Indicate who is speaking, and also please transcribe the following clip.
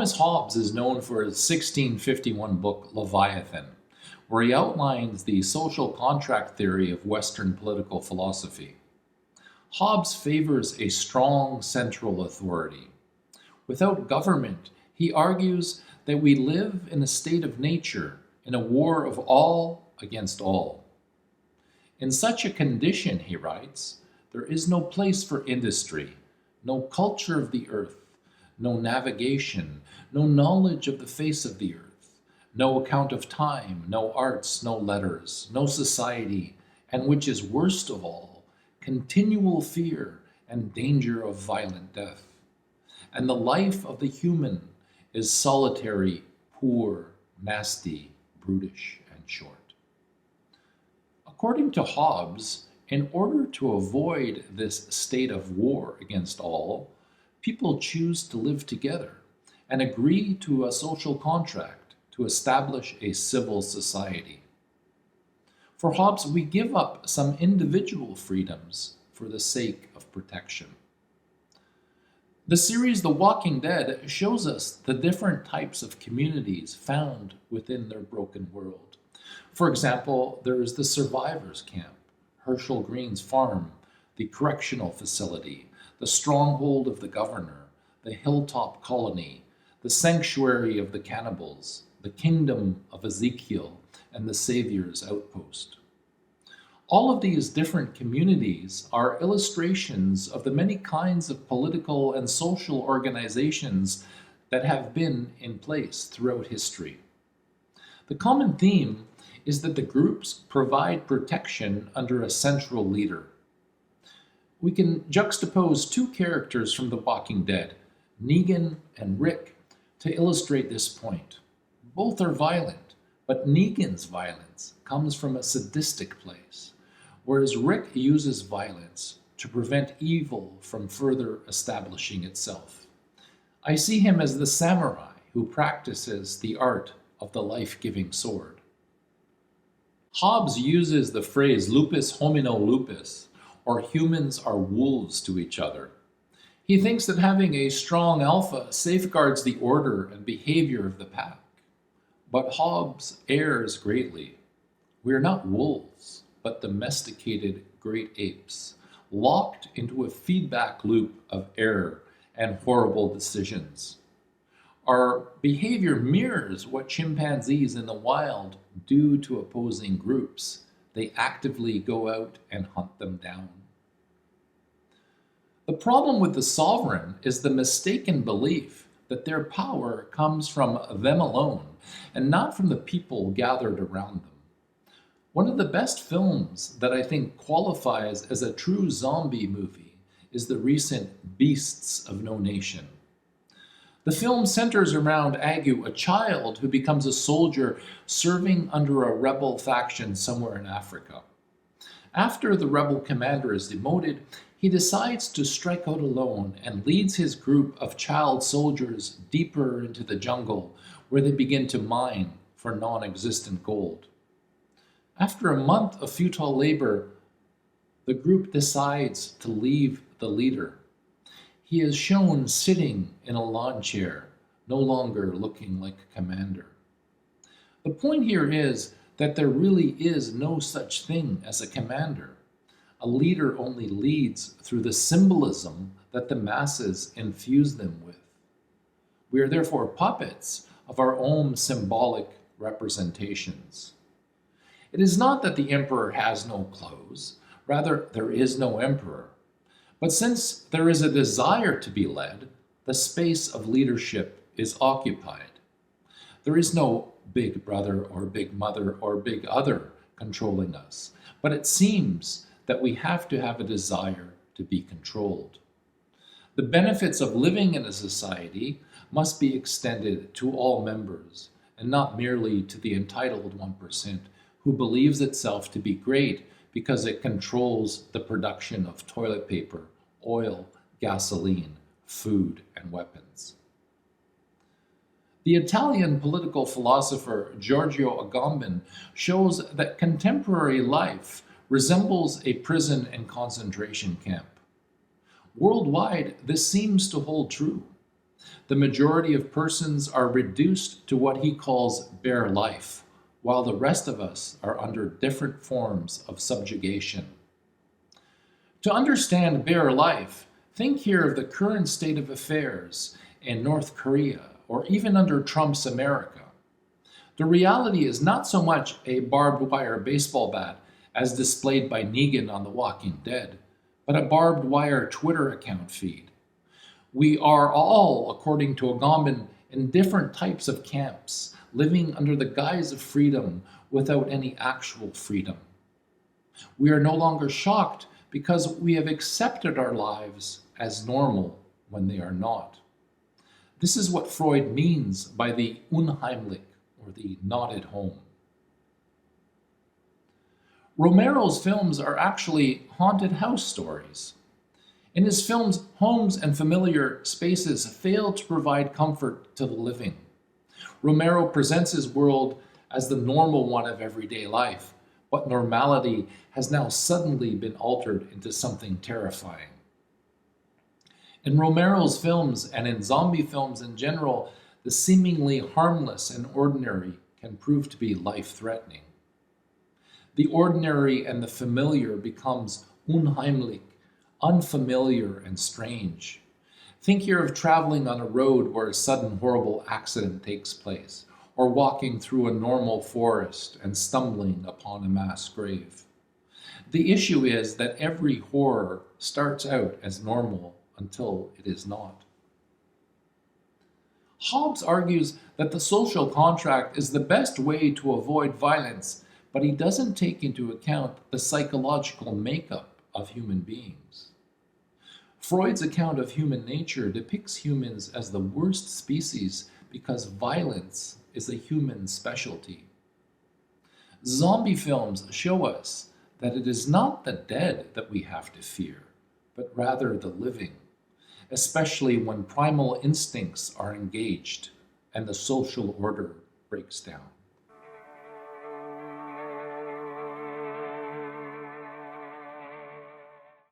Speaker 1: Thomas Hobbes is known for his 1651 book Leviathan, where he outlines the social contract theory of Western political philosophy. Hobbes favors a strong central authority. Without government, he argues that we live in a state of nature, in a war of all against all. In such a condition, he writes, there is no place for industry, no culture of the earth, no navigation, no knowledge of the face of the earth, no account of time, no arts, no letters, no society, and which is worst of all, continual fear and danger of violent death. And the life of the human is solitary, poor, nasty, brutish, and short. According to Hobbes, in order to avoid this state of war against all, people choose to live together and agree to a social contract to establish a civil society. For Hobbes, we give up some individual freedoms for the sake of protection. The series The Walking Dead shows us the different types of communities found within their broken world. For example, there is the survivors camp, Herschel Green's farm, the correctional facility, the stronghold of the governor, the hilltop colony, the sanctuary of the cannibals, the kingdom of Ezekiel, and the Savior's outpost. All of these different communities are illustrations of the many kinds of political and social organizations that have been in place throughout history. The common theme is that the groups provide protection under a central leader. We can juxtapose two characters from The Walking Dead, Negan and Rick, to illustrate this point. Both are violent, but Negan's violence comes from a sadistic place, whereas Rick uses violence to prevent evil from further establishing itself. I see him as the samurai who practices the art of the life-giving sword. Hobbes uses the phrase lupus homino lupus, or humans are wolves to each other. He thinks that having a strong alpha safeguards the order and behavior of the pack. But Hobbes errs greatly. We are not wolves, but domesticated great apes, locked into a feedback loop of error and horrible decisions. Our behavior mirrors what chimpanzees in the wild do to opposing groups. They actively go out and hunt them down. The problem with the sovereign is the mistaken belief that their power comes from them alone and not from the people gathered around them. One of the best films that I think qualifies as a true zombie movie is the recent Beasts of No Nation. The film centers around Agu, a child who becomes a soldier serving under a rebel faction somewhere in Africa. After the rebel commander is demoted, he decides to strike out alone and leads his group of child soldiers deeper into the jungle, where they begin to mine for non-existent gold. After a month of futile labor, the group decides to leave the leader. He is shown sitting in a lawn chair, no longer looking like a commander. The point here is that there really is no such thing as a commander. A leader only leads through the symbolism that the masses infuse them with. We are therefore puppets of our own symbolic representations. It is not that the emperor has no clothes, rather there is no emperor. But since there is a desire to be led, the space of leadership is occupied. There is no big brother or big mother or big other controlling us, but it seems that we have to have a desire to be controlled. The benefits of living in a society must be extended to all members, and not merely to the entitled 1% who believes itself to be great because it controls the production of toilet paper, oil, gasoline, food, and weapons. The Italian political philosopher Giorgio Agamben shows that contemporary life resembles a prison and concentration camp. Worldwide, this seems to hold true. The majority of persons are reduced to what he calls bare life, while the rest of us are under different forms of subjugation. To understand bare life, think here of the current state of affairs in North Korea or even under Trump's America. The reality is not so much a barbed wire baseball bat as displayed by Negan on The Walking Dead, but a barbed wire Twitter account feed. We are all, according to Agamben, in different types of camps, living under the guise of freedom without any actual freedom. We are no longer shocked because we have accepted our lives as normal when they are not. This is what Freud means by the unheimlich, or the not at home. Romero's films are actually haunted house stories. In his films, homes and familiar spaces fail to provide comfort to the living. Romero presents his world as the normal one of everyday life, but normality has now suddenly been altered into something terrifying. In Romero's films and in zombie films in general, the seemingly harmless and ordinary can prove to be life-threatening. The ordinary and the familiar becomes unheimlich, unfamiliar and strange. Think here of traveling on a road where a sudden horrible accident takes place, or walking through a normal forest and stumbling upon a mass grave. The issue is that every horror starts out as normal until it is not. Hobbes argues that the social contract is the best way to avoid violence, but he doesn't take into account the psychological makeup of human beings. Freud's account of human nature depicts humans as the worst species because violence is a human specialty. Zombie films show us that it is not the dead that we have to fear, but rather the living, especially when primal instincts are engaged and the social order breaks down.